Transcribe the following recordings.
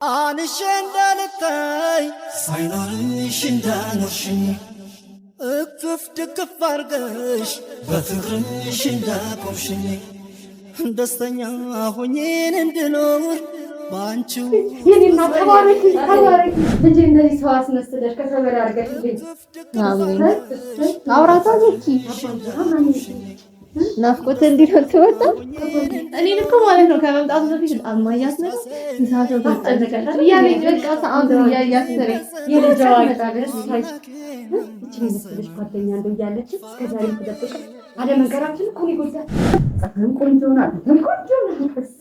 አንሽ እንዳልታይ ሳይኖርሽ እንዳኖርሽኝ እቅፍ ድግፍ አርገሽ በፍቅርሽ እንዳቆምሽኝ ደስተኛ ሆኜን እንድኖር ባንቺው የኔና ተባረኪ ተባረኪ ልጄ እንደዚህ ሰው አስመስለሽ ከሰበራ አርገሽልኝ አሜን አውራታ ዘኪ ናፍቆት እንዲሆን ትወጣ እኔን እኮ ማለት ነው ከመምጣቱ በፊት አማያስ ነው እንሳቸው ተጠነቀቀ ያለኝ በቃ ሰዓቱ ያያሰረ የልጅዋ ታደርስ እቺ ምስልሽ ጓደኛ እንደያለች እስከዛሬ ተደብቀ አለ መንገራችን እኮ ይጎዳል ቆንጆ ናት ቆንጆ ናት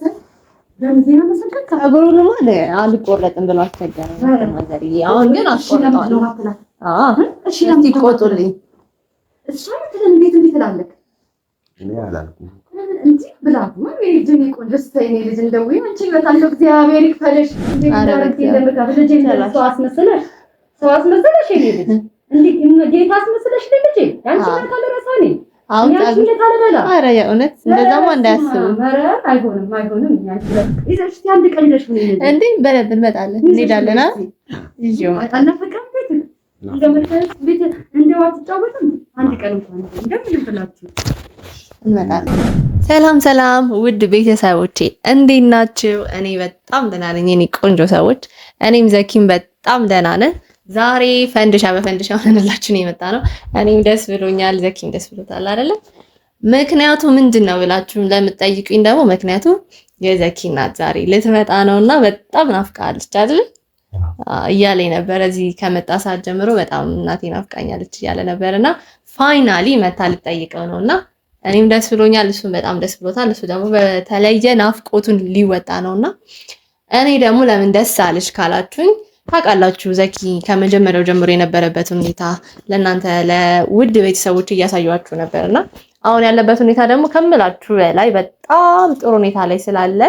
ለምንድነው መሰከከ አገሩንማ አልቆረጥም ብሎ አስቸገረ ማለት አሁን ግን አስቆርጣለሁ እሺ ለምትቆጡልኝ እሺ እንዴት ትላለህ እኔ አላልኩም እንጂ ብላቱ ማን ይጅኒ ቆንጆ ስታይኔ ልጅ እንደው አንቺ በጣም እግዚአብሔር ይክፈልሽ ሰው አስመስለሽ እኔ ልጅ እንዴ ጌታ አስመስለሽ ልጅ አንቺ ካለ ረሳኔ አሁን አረ የእውነት እንደዛማ እንዳያስቡ አረ አይሆንም ያንቺ ይዘሽ አንድ ቀን ይዘሽ ምን እንዴ በደንብ እንመጣለን እንሄዳለን ይዤው አጣናፈቀም ቤት እንደምታዩት ቤት እንደው አትጫወትም አንድ ቀን እንኳን እንደምን ብላችሁ እንመጣለን ሰላም ውድ ቤተሰቦቼ እንዴት ናችሁ? እኔ በጣም ደህና ነኝ የኔ ቆንጆ ሰዎች እኔም ዘኪም በጣም ደህና ነን። ዛሬ ፈንድሻ በፈንድሻ ሆነላችሁ ነው የመጣ ነው። እኔም ደስ ብሎኛል ዘኪም ደስ ብሎታል አይደለ? ምክንያቱ ምንድነው ብላችሁ ለምትጠይቁኝ ደግሞ ምክንያቱ የዘኪ እናት ዛሬ ልትመጣ ነውና በጣም ናፍቃለች አይደል? እያለኝ ነበር እዚህ ከመጣ ሰዓት ጀምሮ በጣም እናቴ ናፍቃኛለች እያለ ነበርና ፋይናሊ መታ ልጠይቀው ነውና እኔም ደስ ብሎኛል እሱም በጣም ደስ ብሎታል። እሱ ደግሞ በተለየ ናፍቆቱን ሊወጣ ነውና እኔ ደግሞ ለምን ደስ አለሽ ካላችሁኝ ታውቃላችሁ ዘኪ ከመጀመሪያው ጀምሮ የነበረበት ሁኔታ ለእናንተ ለውድ ቤተሰቦች እያሳያችሁ ነበርና አሁን ያለበት ሁኔታ ደግሞ ከምላችሁ በላይ በጣም ጥሩ ሁኔታ ላይ ስላለ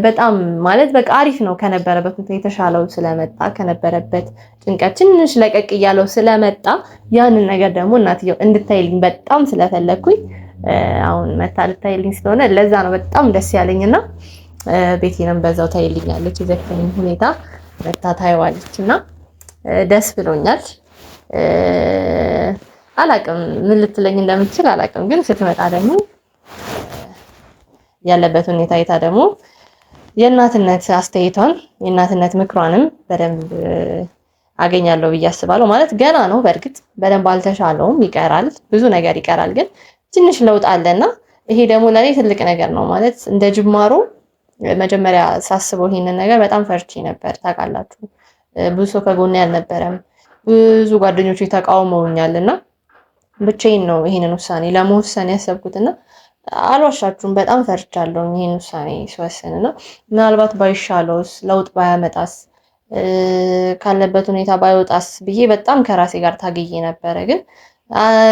በጣም ማለት በቃ አሪፍ ነው። ከነበረበት ሁኔታ የተሻለው ስለመጣ ከነበረበት ጭንቀት ትንሽ ለቀቅ እያለው ስለመጣ ያንን ነገር ደግሞ እናትየው እንድታይልኝ በጣም ስለፈለኩኝ አሁን መታ ልታይልኝ ስለሆነ ለዛ ነው በጣም ደስ ያለኝና ቤቴንም በዛው ታይልኛለች የዘኪን ሁኔታ መታ ታይዋለችና ደስ ብሎኛል። አላቅም ምን ልትለኝ እንደምትችል አላቅም፣ ግን ስትመጣ ደግሞ ያለበት ሁኔታ አይታ ደግሞ የእናትነት አስተያየቷን የእናትነት ምክሯንም በደንብ አገኛለሁ ብዬ አስባለሁ። ማለት ገና ነው በእርግጥ በደንብ አልተሻለውም፣ ይቀራል፣ ብዙ ነገር ይቀራል፣ ግን ትንሽ ለውጥ አለና ይሄ ደግሞ ለኔ ትልቅ ነገር ነው። ማለት እንደ ጅማሮ መጀመሪያ ሳስበው ይሄንን ነገር በጣም ፈርቼ ነበር ታውቃላችሁ። ብዙ ሰው ከጎኔ አልነበረም፣ ብዙ ጓደኞቼ ተቃውመውኛልና ብቻዬን ነው ይሄንን ውሳኔ ለመወሰን ያሰብኩትና አልዋሻችሁም በጣም ፈርቻለሁ ይሄን ውሳኔ ስወስንና ምናልባት ባይሻለውስ ለውጥ ባያመጣስ ካለበት ሁኔታ ባይወጣስ ብዬ በጣም ከራሴ ጋር ታግዬ ነበረ። ግን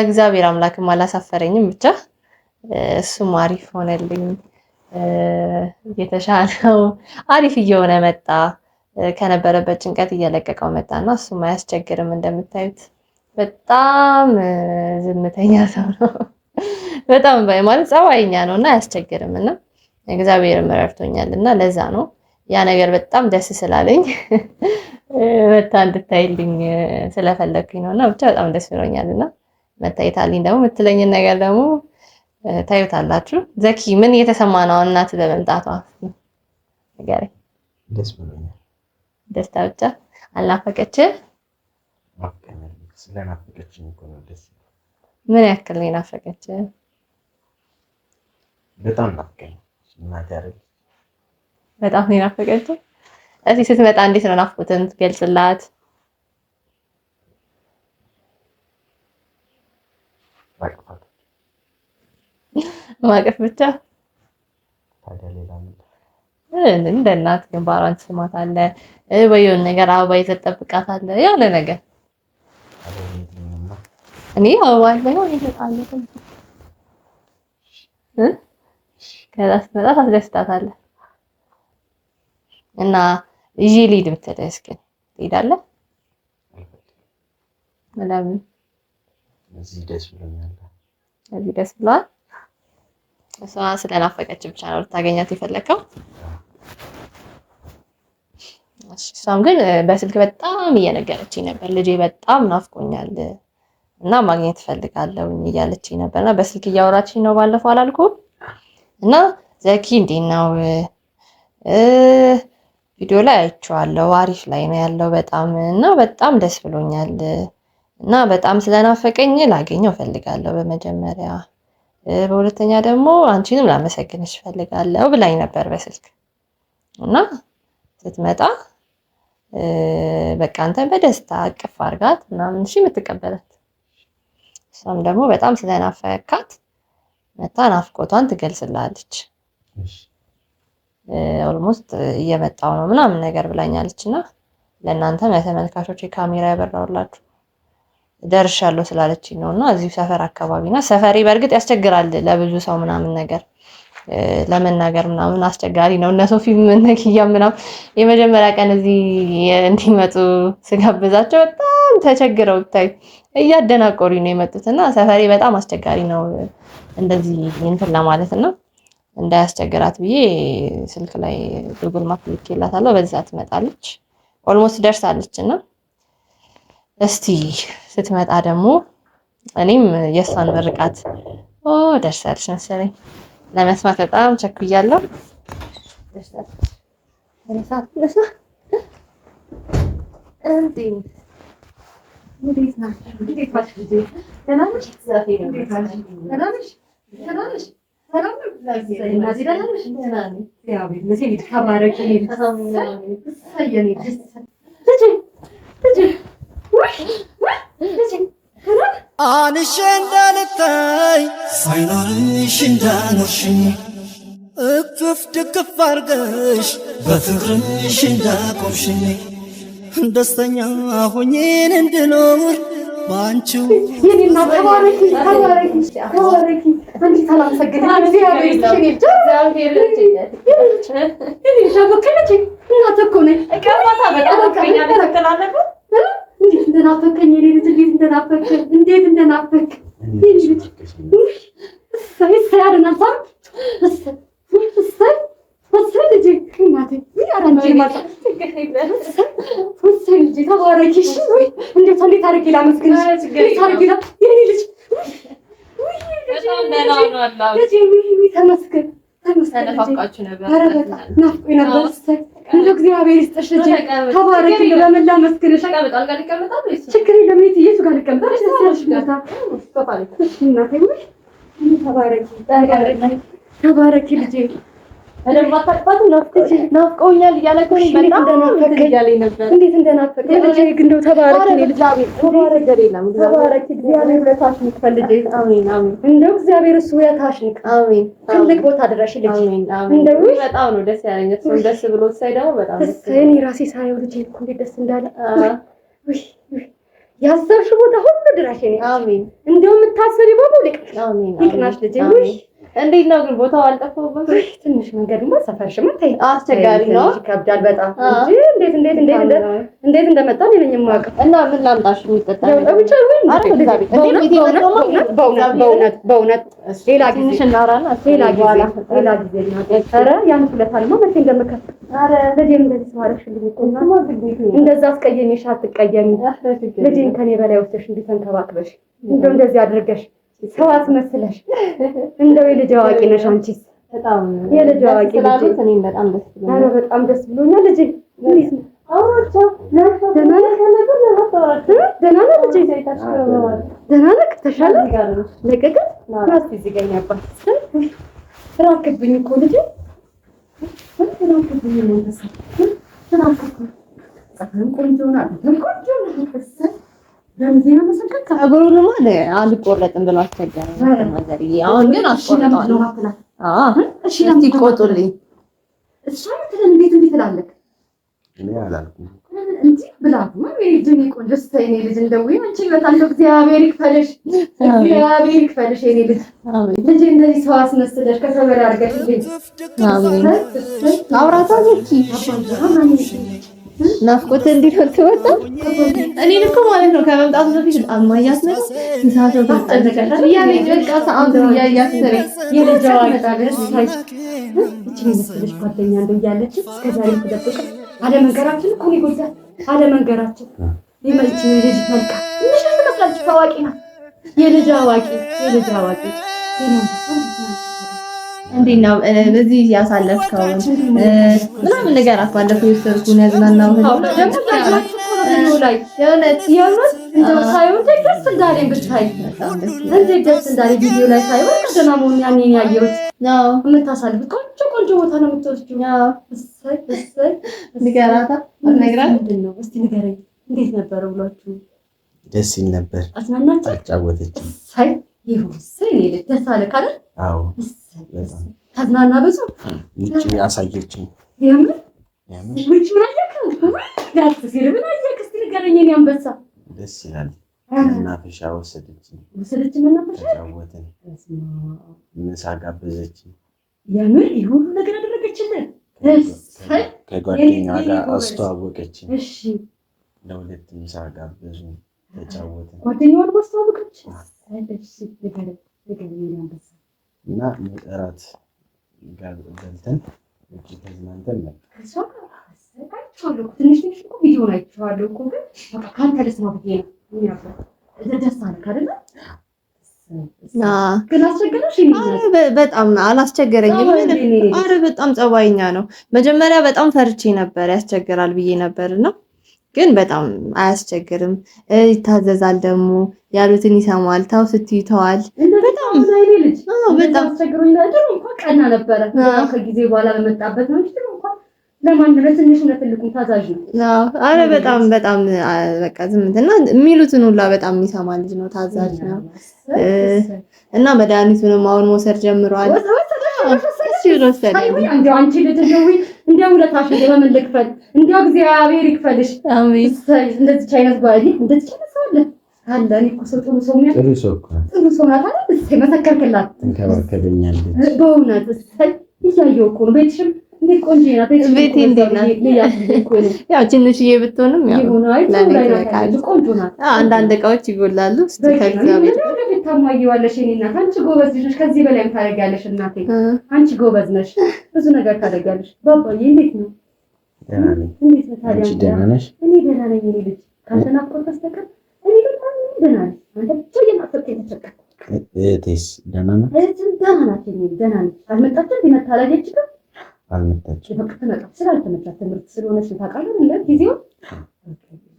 እግዚአብሔር አምላክም አላሳፈረኝም። ብቻ እሱም አሪፍ ሆነልኝ፣ የተሻለው አሪፍ እየሆነ መጣ፣ ከነበረበት ጭንቀት እየለቀቀው መጣና እሱም አያስቸግርም። እንደምታዩት በጣም ዝምተኛ ሰው ነው። በጣም ማለት ጸባይኛ ነውና አያስቸግርም እና እግዚአብሔርም ረድቶኛልና ለዛ ነው ያ ነገር በጣም ደስ ስላለኝ መታ እንድታይልኝ ስለፈለኩኝ ነውና ብቻ በጣም ደስ ብሎኛልና መታየታልኝ ደግሞ የምትለኝን ነገር ደግሞ ታዩታላችሁ። ዘኪ ምን እየተሰማ ነው እናት በመምጣቷ ንገረኝ። ደስ ብሎኛል። ደስታ ብቻ አልናፈቀችህ? ስለናፈቀችኝ እኮ ነው ደስ። ምን ያክል ነው ናፈቀችህ? በጣም ናፈቀኝ እናቴ አይደል? በጣም ነው ናፈቀችህ? እዚህ ስትመጣ እንዴት ነው ናፍቆትን ትገልጽላት? ማቀፍ ብቻ ታዲያ ሌላ ምን? እንደ እናት ግንባሯን ትስማታለህ ወይ የሆነ ነገር አበባ ይዘህ ትጠብቃታለህ የሆነ ነገር እኔ አበባ ነው ይሰጣለሁ ከዛ ስትመጣ ታስደስታታለህ። እና ይዤ ልሂድ ብትልህ እስኪ ትሄዳለህ? ለምን? እዚህ ደስ ብሎኛል። እዚህ ደስ ብሏል። እሷ ስለናፈቀች ብቻ ነው ልታገኛት የፈለከው? እሷም ግን በስልክ በጣም እየነገረችኝ ነበር። ልጄ በጣም ናፍቆኛል እና ማግኘት እፈልጋለሁ እያለችኝ ነበርና በስልክ እያወራችኝ ነው። ባለፈው አላልኩም እና ዘኪ እንዴት ነው? ቪዲዮ ላይ አይቼዋለሁ። አሪፍ ላይ ነው ያለው በጣም እና በጣም ደስ ብሎኛል እና በጣም ስለናፈቀኝ ላገኘው እፈልጋለሁ በመጀመሪያ፣ በሁለተኛ ደግሞ አንቺንም ላመሰግንሽ እፈልጋለሁ ብላኝ ነበር በስልክ እና ስትመጣ በቃ አንተ በደስታ አቅፍ አድርጋት ምናምን እሺ የምትቀበላት። እሷም ደግሞ በጣም ስለናፈካት መታ ናፍቆቷን ትገልጽላለች። ኦልሞስት እየመጣው ነው ምናምን ነገር ብላኛለች እና ለእናንተ ለተመልካቾች የካሜራ ያበራውላችሁ ደርሻለሁ ስላለችኝ ነው እና እዚሁ ሰፈር አካባቢና ሰፈሬ በእርግጥ ያስቸግራል ለብዙ ሰው ምናምን ነገር ለመናገር ምናምን አስቸጋሪ ነው። እነ ሶፊ ምንነኪያ ምናምን የመጀመሪያ ቀን እዚህ እንዲመጡ ስጋብዛቸው በጣም ተቸግረው ብታይ እያደናቆሪ ነው የመጡትና ሰፈሬ በጣም አስቸጋሪ ነው እንደዚህ እንትን ለማለት እና እንዳያስቸግራት ብዬ ስልክ ላይ ጉግል ማፕ ልኬላታለሁ። በዛ ትመጣለች። ኦልሞስት ደርሳለች እና እስቲ ስትመጣ ደግሞ እኔም የእሷን ምርቃት ደርሳለች መሰለኝ ለመስማት በጣም ቸኩያለሁ። አንሽ እንዳልታይ ሳይኖርሽ እንዳኖርሽኝ እቅፍ ድግፍ አርገሽ በፍቅርሽ እንዳቆምሽኝ ደስተኛ ሆኜን እንድኖር ባንቺው የኔና ተባረኪ ተባረኪ ተባረኪ አንቺ ሰላም ሰግድ እግዚአብሔር ይስጥሽ። እግዚአብሔር እንዴት እንደናፈቀኝ የኔ ልጅ እንዴት እንደናፈቀኝ እንዴት እንደናፈቀኝ የኔ ልጅ ሳይሳያደና ወሰን ልጅ እናቴ ያራንጂ ማታ ወሰን ልጅ ተባረኪ። ወይ እንዴት አድርጌ ላመስግንሽ? እንዴት አድርጌ የኔ ልጅ ተመስገን ተመስገን። ተነፋፍቃችሁ ነበር? ኧረ በጣም ናፍቆኝ ነበር። እንደው እግዚአብሔር ይስጥሽ ልጅ ተባረኪ። በመላ መስግንሽ ችግር የለም። የቱ ጋር ልቀመጥ? እናቴ ወይ ተባረኪ ተባረኪ ልጄ። ናፍቀውኛል እያለ እኮ በጣም እንደናፈቀኝ ነበር። እንዴት እንደናፈቀኝ ልጄ ግን እንደው ተባረኪ ልጅ ተባረኪ። እግዚአብሔር ውለታሽን ይክፈል ልጄ። አሜን አሜን። እንደው እግዚአብሔር እሱ ውለታሽን ይክፈል። አሜን። ትልቅ ቦታ ድረሽ ልጄ። አሜን አሜን። እንደው በጣም ነው ደስ ያለኝ። እሱም ደስ ብሎ ሳይ ደግሞ በጣም ደስ እኔ ራሴ ሳየው ልጄ እኮ እንዴት ደስ እንዳለ። ያሰብሽ ቦታ ሁሉ ድረሽ እኔ። አሜን። እንደው የምታስቢ በሙሉ ይቅናሽ ልጄ። እንዴት ነው ግን ቦታው አልጠፋውም? ትንሽ መንገድማ ሰፈርሽማ ታይ አስቸጋሪ ነው፣ ይከብዳል በጣም እንጂ እንዴት እንደመጣ እኔ ነኝ የማውቀው። እና ምን ላምጣሽ የሚጠጣ ነው? ብቻ በእውነት ሌላ ጊዜ እናወራና ሌላ ጊዜ ኧረ ያን ሁለታልማ መቼ እንደምከፍ ኧረ ልጄን እንደዚህ ሰዋረሽልኝ እኮ እንደዛ አስቀየሜሽ አትቀየሚ። ልጄን ከኔ በላይ ወስደሽ እንዲተንከባክበሽ እንደው እንደዚህ አድርገሽ ሰው አስመስለሽ እንደው የልጅ አዋቂ ነሽ አንቺስ። በጣም የልጅ አዋቂ ልጅ እኔም በጣም ደስ ብሎኛል። ኧረ በጣም ደስ ብሎኛል ልጄ። እንዴት ነው? አውራቻ ደህና ነህ? ደህና ነህ ልጄ? ደህና ነህ? ተሻለ? ለቀቀ? እስኪ እዚህ ጋር ያባል ራክብኝ እኮ ልጄ። ራክብኝ ነው ተሰ ራክብኝ ጸፈን ቆንጆ ናት። ቆንጆ ናት። ጸጉሩንማ አልቆረጥም ብሎ አስቸገረኝ ማዘርዬ። አሁን ግን አስቆርጠዋል። እሺ ለምን ትቆጡልኝ? እሺ እንዴት ትላለህ? እኔ አላልኩም እንጂ ብላማ የኔ ቆንጆ ስተይ የኔ ልጅ እንደው አንቺ በጣም እግዚአብሔር ይክፈልሽ፣ እግዚአብሔር ይክፈልሽ የኔ ልጅ። ልጅ እንደዚህ ሰው አስመስለሽ ከሰበራ አድርገሽልኝ። አሜን። አውራታ ዘኪ ናፍቆት እንዲወጥ ወጣ። እኔን እኮ ማለት ነው ከመምጣቱ በፊት አማያት ነው እንሳቸው ተጠነቀቀ ያለ በቃ ሰዓት ያያስረ የልጅ አዋቂ ታለች። እቺ ልጅ ጓደኛ እንደው ያለች እስከዛሬ ተደብቀ አለመንገራችን እኮ ነው ይጎዳል። አለመንገራችን ይመልጭ ልጅ መልካ ምንሽ ትመስላለች። ታዋቂ ናት። የልጅ አዋቂ እንዴት ነው በዚህ ያሳለፍከው ምናምን ንገራት። ባለፈው የወሰድኩን ያዝናናው ላይ የእውነት እንደው ሳይሆን ደስ እንዳለኝ ብታይ እንዴት ደስ እንዳለኝ ቪዲዮ ላይ ሳይሆን ቀደና መሆን ያኔን ያየሁት ነው። የምታሳልፍ ቆንጆ ቦታ ነው የምትወስጂው። እሰይ ንገራታ። አትነግራት? ምንድን ነው እስቲ ንገረኝ። እንዴት ነበረ ብሏችሁ? ደስ ይል ነበር። አዝናናችሁ? አጫወተችኝ። ይሁን ደስ አለ ካለ? አዎ ተዝናና ብዙ ውጭ አሳየችኝ። የምር ውጭ ምን አየክ? ምን አየክ? እስቲ ንገረኝ። እኔ አንበሳ ደስ ይላል። መናፈሻ ወሰደችኝ። መናፈሻ ተጫወትን። ምሳ ጋበዘችኝ። የምር ይሁን ነገር አደረገችልን። ከጓደኛዋ ጋር አስተዋወቀችኝ። እሺ ለሁለት ምሳ ጋበዙኝ። ተጫወትን። ጓደኛዋን ማስተዋወቀች። እና እራት ጋር በልተን ውጭ ተዝናንተን ነበር። ትንሽ እኮ ቪዲዮውን አይቼዋለሁ እኮ ግን ከአንተ ልስማ ብዬ ነው። ደስ አለህ አይደለ? ግን አስቸገረሽ? በጣም አላስቸገረኝም። ኧረ በጣም ጸባይኛ ነው። መጀመሪያ በጣም ፈርቼ ነበር ያስቸግራል ብዬ ነበር እና ግን በጣም አያስቸግርም። ይታዘዛል፣ ደግሞ ያሉትን ይሰማል። ታው ስትይተዋል በጣም በጣም አስቸግሮኝ ነበር። እንኳን ቀና ነበረ ከጊዜ በኋላ ለመጣበት ነው እንጂ እንኳን ለማን ለትንሽ ለትልቁ ታዛዥ ነው። አረ በጣም በቃ ዝምትና የሚሉትን ሁላ በጣም የሚሰማ ልጅ ነው። ታዛዥ ነው እና መድኃኒቱንም አሁን መውሰድ ጀምሯል። እንደው አንቺ ልጅ እንደው ውለታሽ ለምን ልክፈል? እንደው እግዚአብሔር ይክፈልሽ። አሜን። እንደዚህ አይነት ባዲ እንደዚህ አይነት ሰው አለ። እኔ እኮ ጥሩ ሰው ነው። ጥሩ ሰው ናት አይደል? እስኪ መሰከርክላት። ትንከባከበኛለች በእውነት እስኪ እያየሁ እኮ ነው። ቤትሽም እንዴት ቆንጆ ናት። ቤቴ እንዴት ናት? ያው ትንሽዬ ብትሆንም ያው ቆንጆ ናት። አንዳንድ እቃዎች ይጎላሉ። እስቲ ከእግዚአብሔር ታሟየዋለሽ። የእኔ እናት አንቺ ጎበዝ ነሽ። ከዚህ በላይም ታደርጊያለሽ። እናቴ አንቺ ጎበዝ ነሽ። ብዙ ነገር ታደርጊያለሽ። ባባዬ እንዴት ነው? ደህና ነኝ። እንዴት ነው ታዲያ? አንቺ ደህና ነሽ? እኔ ደህና ነኝ። እኔ ልጅ ካልተናቆርኩ በስተቀር እኔ በጣም ደህና ነኝ። አንተ ብቻ የማፈቀኝ ተሰቀቅ እህቴስ ደህና ናት? እህትም ደህና ናት። እኔ ደህና ነኝ። አልመጣችም? ቢመታላጅ ጋር አልመጣችም። በቃ ተመጣ ስላልተመቻት ትምህርት ስለሆነች ታውቃለህ እንዴ? ጊዜው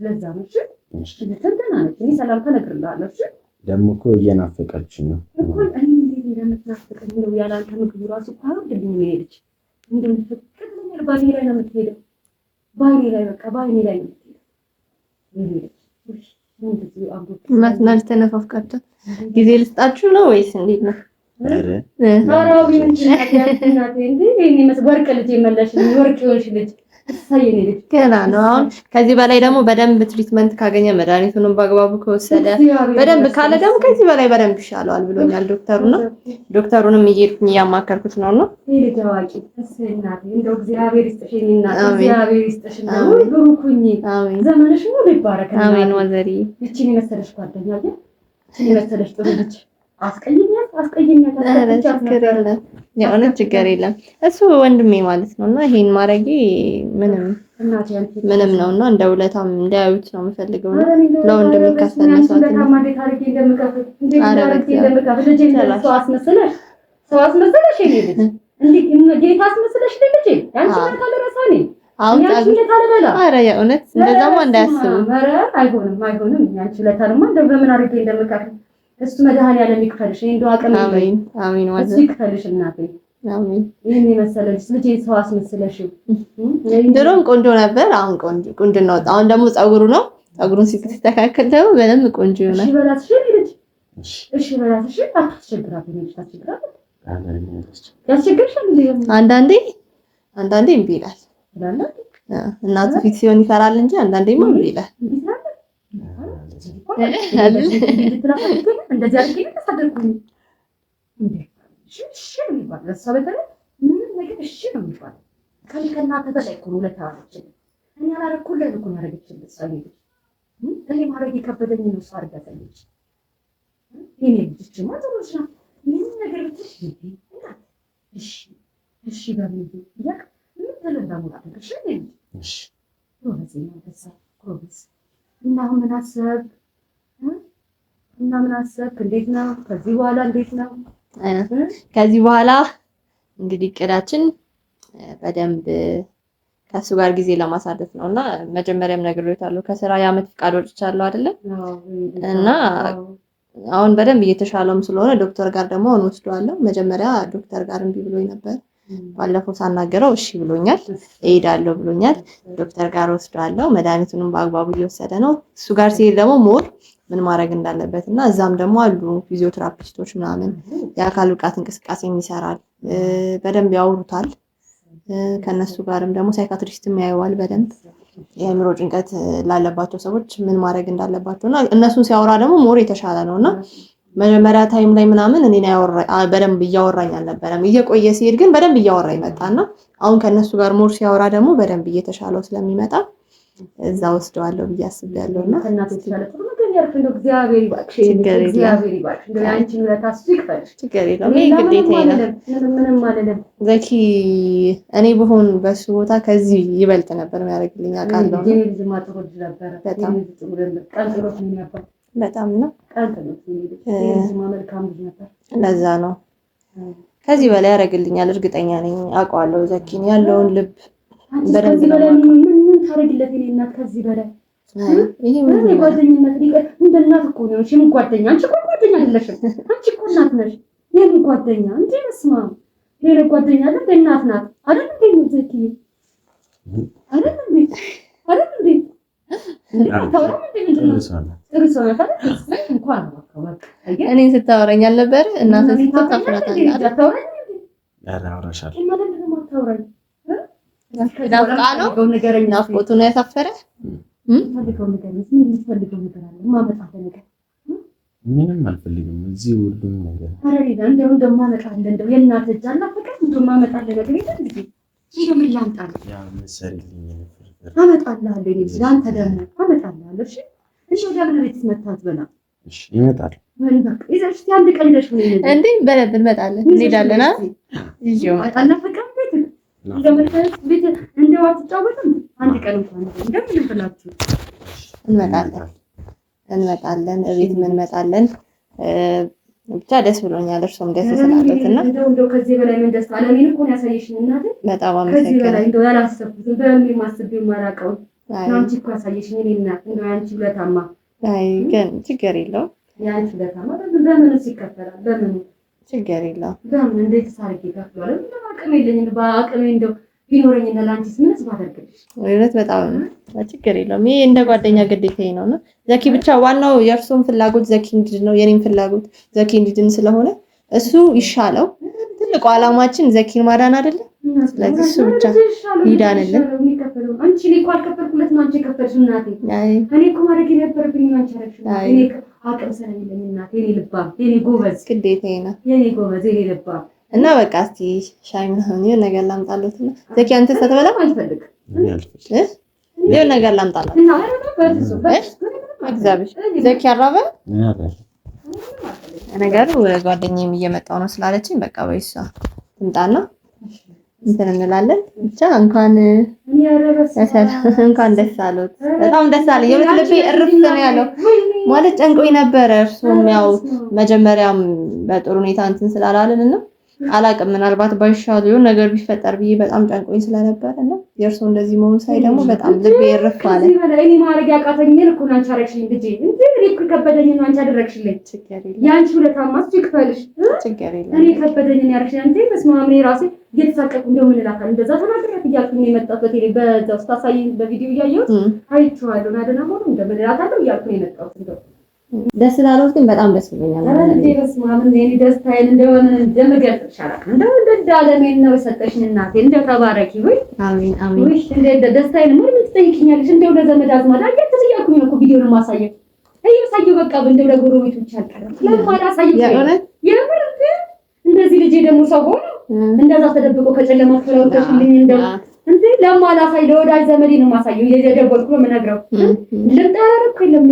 ለዛ ነው። እሺ ደህና ነች። እኔ ሰላምታ እነግርልሃለሁ። እሺ ደግሞ እኮ እየናፈቀችኝ ነው እኮ እኔ እንዴት እንደምትናፍቀኝ ነው። ያላንተ ምግቡ ራሱ እኮ አይወድልኝም። ሄደች እንደምትፈቅድልኝ ባይኔ ላይ ነው የምትሄደው። ባይኔ ላይ በቃ ባይኔ ላይ ነው የምትሄደው። እናት ተነፋፍቃችሁ ጊዜ ልስጣችሁ ነው ወይስ እንዴት ነው? አራው ወርቅ ልጅ የመለሽልኝ ወርቅ ይሆንሽ ልጅ ገና ነው። አሁን ከዚህ በላይ ደግሞ በደንብ ትሪትመንት ካገኘ መድኃኒቱንም በአግባቡ ከወሰደ በደንብ ካለ ደግሞ ከዚህ በላይ በደንብ ይሻለዋል ብሎኛል ዶክተሩና ዶክተሩንም እየሄድኩኝ እያማከርኩት ነው ነው ታዋቂ እናቴ እንደው እግዚአብሔር ይስጥሽ እናቴ እግዚአብሔር ይስጥሽ ነው ብሩኩኝ ዘመንሽ ሙሉ ይባረክ። አሜን። ወዘሪ እቺን የመሰለሽ ጓደኛ አይደል? እቺን የመሰለሽ ጥሩ ልጅ አስቀይኛት የእውነት ችግር የለም። እሱ ወንድሜ ማለት ነው እና ይሄን ማድረጌ ምንም ነው እና እንደ ውለታም እንዳያዩት ነው የምፈልገው። ለወንድሜ ካስተነሳት ኧረ የእውነት እንደዛማ እንዳያስቡ። አይሆንም። ያንቺ ውለታንማ እንደው በምን አድርጌ እንደምከፍል እሱ መድኃኒዓለም ይክፈልሽ። እንደው አቅም አሜን አሜን። ወዘ ይክፈልሽ እናቴ አሜን። ይሄን የመሰለሽ ልጅ ሰው አስመስለሽው። ድሮም ቆንጆ ነበር፣ አሁን ቆንጆ ነው። አሁን ደግሞ ፀጉሩን ሲስተካከል ደግሞ በደንብ ቆንጆ ይሆናል። እሺ በላትሽ ልጅ እሺ በላትሽ አታስቸግራት። ልጅ ታስቸግራት ያስቸግርሻል እንዴ? አንዳንዴ እምቢ ይላል። እናቱ ፊት ሲሆን ይፈራል እንጂ አንዳንዴማ እምቢ ይላል። እንደዚህ አድርጌ ተሳደርኩኝ እንዴ? እሺ ነው የሚባለው። ለእሷ በተለይ ምንም ነገር እሺ ነው የሚባለው። ከእናንተ በላይ እኮ ነው ለታዋለች። እኔ አላረኩልህም እኮ ያደረገችልህ እሷ ነች። እኔ ማድረግ የከበደኝ ነው እሷ አድርጋለች። የኔ ልጅ ማለት ነው ምንም ነገር ብትሽ እሺ በምን ይያቅ ምን ተለምዳ ሙላት እሺ እሺ እና ምን አሰብክ? እንዴት ነው ከዚህ በኋላ እንዴት ነው? ከዚህ በኋላ እንግዲህ እቅዳችን በደንብ ከሱ ጋር ጊዜ ለማሳለፍ ነውና መጀመሪያም ነግሬታለሁ። ከስራ የዓመት ፍቃድ ወጥቻለሁ አይደለ? እና አሁን በደንብ እየተሻለውም ስለሆነ ዶክተር ጋር ደግሞ እንወስደዋለሁ። መጀመሪያ ዶክተር ጋር እምቢ ብሎኝ ነበር። ባለፈው ሳናገረው እሺ ብሎኛል፣ እሄዳለሁ ብሎኛል። ዶክተር ጋር ወስደዋለሁ። መድኃኒቱንም በአግባቡ እየወሰደ ነው። እሱ ጋር ሲሄድ ደግሞ ሞር ምን ማድረግ እንዳለበት እና እዛም ደግሞ አሉ ፊዚዮቴራፒስቶች ምናምን የአካል ብቃት እንቅስቃሴ ይሰራል። በደንብ ያወሩታል። ከነሱ ጋርም ደግሞ ሳይካትሪስትም ያየዋል በደንብ የአእምሮ ጭንቀት ላለባቸው ሰዎች ምን ማድረግ እንዳለባቸውና እነሱን ሲያወራ ደግሞ ሞር የተሻለ ነውና መጀመሪያ ታይም ላይ ምናምን እኔን በደንብ እያወራኝ አልነበረም። እየቆየ ሲሄድ ግን በደንብ እያወራኝ መጣና አሁን ከነሱ ጋር ሞር ሲያወራ ደግሞ በደንብ እየተሻለው ስለሚመጣ እዛ ወስደዋለሁ ብዬ አስቤያለሁና እግዚአብሔር ይባርክሽ። ያንቺን ውለታስ ይክፈልሽ። ችግር የለውም። ይሄ ግዴታዬ ነው። ምንም አይደለም። ዘኪ እኔ ብሆን በሱ ቦታ ከዚህ ይበልጥ ነበር የሚያደርግልኝ አውቃለሁ። በጣም ነው። ለዛ ነው ከዚህ በላይ ያደርግልኛል እርግጠኛ ነኝ። አውቀዋለሁ ዘኪን ያለውን ልብ በደንብ ነው። ምን ታደርግለት የኔ እናት ከዚህ በላይ ይሄ ምን ጓደኝነት ሊቀር እንደ እናት እኮ ነው። እሺ ምን ጓደኛ? አንቺ እኮ ጓደኛ አይደለሽም። አንቺ እኮ እናት ነሽ። የምን ጓደኛ እንዴ? መስማ ሌላ ጓደኛ አይደል? እናት ናት አይደል? እንዴ ዘኪ አይደል? እንዴ እኔ ስታወራኝ አልነበረ? እናትህ ስታወራኝ ናፍቆቱ ነው ያሳፈረ። ምንም አልፈልግም። እዚህ ሁሉም ነገር ይመጣል። እንዴ በደንብ እንመጣለን፣ እንሄዳለን። እንመጣለን፣ እቤት እንመጣለን። ብቻ ደስ ብሎኛል። እርሶም ደስ ስላለዎት እና እንደው ከዚህ በላይ ምን ደስ አለ። እኔን እኮ ነው ያሳየሽኝ እናቴ። በጣም አመሰግናለሁ። እንደው ያላሰብኩት በምን ማስብ የማላውቀው አንቺ እኮ ያሳየሽኝ እኔ እናት። እንደው ያንቺ ውለታማ አይ ግን ችግር የለውም። ያንቺ ውለታማ በምን ይከፈላል? በምን ችግር የለውም። በምን እንዴት ሳርጌ ይከፈላል? አቅም የለኝም። በአቅሜ እንደው ቢኖረኝ እና ላንቺስ ምንስ ባደርግልሽ? እውነት በጣም ችግር የለውም። ይሄ እንደ ጓደኛ ግዴታዬ ነውና ዘኪ ብቻ ዋናው የእርሱም ፍላጎት ዘኪ እንዲድን ነው፣ የኔም ፍላጎት ዘኪ እንዲድን ስለሆነ እሱ ይሻለው። ትልቁ ዓላማችን ዘኪን ማዳን አይደለ? ስለዚህ እሱ ብቻ ይዳንልን። አንቺ እኮ አልከፈልኩለትም፣ አንቺ ከፈልሽ እናቴ። እኔ እኮ ማድረግ የነበረብኝ አንቺ አደረግሽ። እኔ አቅም ስለሌለኝ እናቴ፣ የኔ ልባም፣ የኔ ጎበዝ ግዴታዬ ነው፣ የኔ ጎበዝ፣ የኔ ልባም እና በቃ እስቲ ሻይ ምናምን የሆነ ነገር ላምጣለት እና ዘኪ አንተ ሳትበላ አልፈልግም የሆነ ነገር ላምጣለት እግዚአብሔር ዘኪ አራበ ነገሩ ጓደኛዬም እየመጣው ነው ስላለችኝ በቃ ወይሷ ትምጣና እንትን እንላለን። ብቻ እንኳን ደስ አለዎት። በጣም ደስ አለኝ። የምር ልቤ እርፍ ነው ያለው። ማለት ጨንቆኝ ነበረ። እርሱም ያው መጀመሪያም በጥሩ ሁኔታ እንትን ስላላልን እና አላቅም ምናልባት ባይሻሉ የሆነ ነገር ቢፈጠር ብዬ በጣም ጨንቆኝ ስለነበረ እና የእርሱ እንደዚህ መሆን ሳይ ደግሞ በጣም ልቤ እርፍ አለ። እኔ ማድረግ ያቃተኝን እኮ ነው አንቺ አደረግሽልኝ ልጄ። እንዴ እኔ እኮ ከበደኝን ነው አንቺ አደረግሽልኝ። ችግር የለም ያንቺ ውለታማ ይክፈልሽ። ችግር የለም እኔ ከበደኝን ያደረግሽልኝ እንዴ። በስመ አብ እኔ ራሴ እየተሳቀቅኩ እንደው ምን እላታለሁ። እንደዛ ተናገራት እያልኩኝ የመጣሁት በቴሌ በዛው ስታሳይኝ በቪዲዮ እያየሁት አይቼዋለሁ። ናደና ሆኖ እንደምን እላታለሁ እያልኩኝ የመጣሁት እንደው ደስ ስላልኩት ግን በጣም ደስ ብሎኛል። እንዴ በስመ አብ እኔ ደስታዬን እንደሆነ እንደምገልጽ አላውቅም። እንደው እንዳለሜን ነው የሰጠሽኝ እናቴ። እንደው ተባረኪ ወይ አሜን አሜን። ወይ እንደ ደስታዬን ምን ትጠይቂኛለሽ? እንደው ለዘመድ አዝማድ አያት እያልኩኝ ነው እኮ ቪዲዮን ማሳየው እየሳየው በቃ እንደው ለጎረቤቶች አልቀረም ለማዳ ሳየው የምር እንደዚህ ልጄ ደግሞ ሰው ሆኖ እንደዛ ተደብቆ ከጨለማ ፍላውተሽልኝ እንደው እንዴ ለማላሳይ ለወዳጅ ዘመዴ ነው ማሳየው እየደወልኩ ነው የምነግረው። ልምጣረኩ ለምን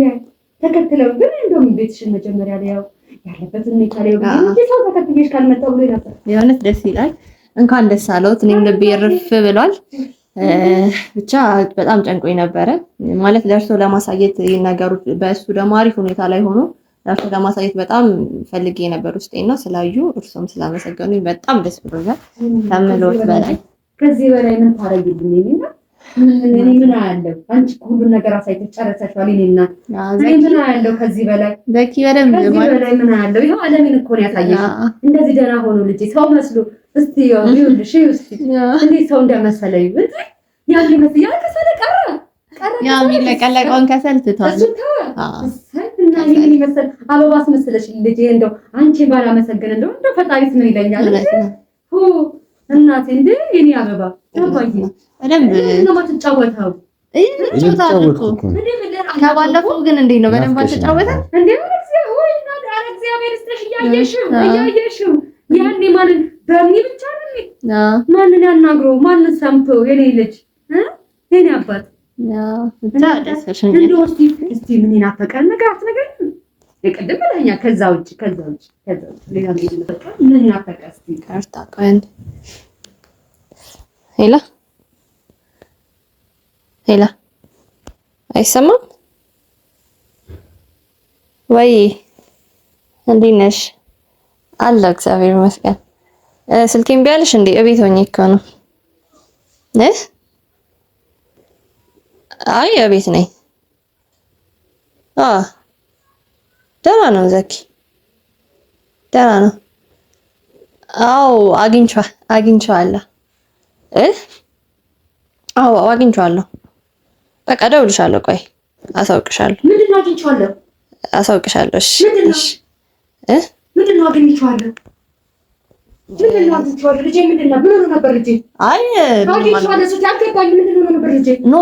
ተከትለው ግን እንደውም ቤትሽን መጀመሪያ ላይ ያው ያለበትን ሁኔታ ላይ እንጂ ሰው ተከትዬሽ ካልመጣው ብሎ ነበር። የእውነት ደስ ይላል። እንኳን ደስ አለዎት። እኔም ልቤ እርፍ ብሏል። ብቻ በጣም ጨንቆኝ ነበረ ማለት ለእርሶ ለማሳየት ነገሮች በእሱ ደግሞ አሪፍ ሁኔታ ላይ ሆኖ ለእርሶ ለማሳየት በጣም ፈልጌ ነበር ውስጤና ስላዩ እርሶም ስላመሰገኑኝ በጣም ደስ ብሎኛል። ከምሎት በላይ ከዚህ በላይ ምን ታረጊልኝ? እኔ ምን አያለው? አንቺ ሁሉ ነገር አሳይተሽ ጨረሰሻል። እኔና እኔ ምን አያለው? ከዚህ በላይ ዘኪ በደንብ ከዚህ በላይ ምን አያለው? ይኸው ዓለምን እኮ ነው ያሳየሽ። እንደዚህ ደህና ሆኖ ልጅ ሰው መስሎ እስቲ ይኸውልሽ እንዴት ሰው እንደመሰለኝ ያን ይመስል ያ ከሰለ ቀረ ያ የሚለቀለቀውን ከሰል ትቷል። እና ይሄን ይመስል አበባ አስመስለሽ ልጅ እንደው አንቺ ባላመሰገን እንደው ፈጣሪስ ምን ይለኛል? እናቴ እንዴ የኔ አበባ ታባዬ በደንብ ነው የምትጫወተው። ከባለፈው ግን እንዴት ነው በደንብ አትጫወተም እንዴ? እግዚአብሔር ይስጥሽ። እያየሽው ያኔ ማለት በእኔ ብቻ ነው ማንን ያናግረው ማንን ሰምቶ የኔ ልጅ የኔ አባት ብቻ ደስሽ እንደው እስቲ ምን ይናፈቀን ነገር አትነግሪኝ? የቅድም ብለኸኛል። ከዛ ውጭ ሌላ ምን ይናፈቀ እስቲ ካርታ ቀን ሄላ አይሰማም ወይ? እንዴት ነሽ? አለ እግዚአብሔር ይመስገን። ስልኬን ቢያልሽ እንዴ? እቤት ሆኜ እኮ ነው። አይ እቤት ነኝ። ደህና ነው ዘኪ፣ ደህና ነው። አዎ አግኝቼዋለሁ። አዎ አግኝቼዋለሁ። በቃ እደውልልሻለሁ። ቆይ አሳውቅሻለሁ። ምንድን ነው አግኝቼዋለሁ? አሳውቅሻለሁ። እሺ ምንድን ነው አግኝቼዋለሁ? ልጄ ምንድን ነው? ምን ሆኖ ነበር ልጄ? አይ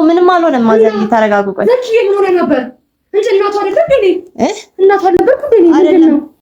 ምንም አልሆነም። ማዘር ተረጋጉ። ቆይ ዘኪ ምን ሆነ ነበር? እንጂ እናቷ አይደለም እንዴ? እናቷ አልነበርኩ እንዴ? ምንድን ነው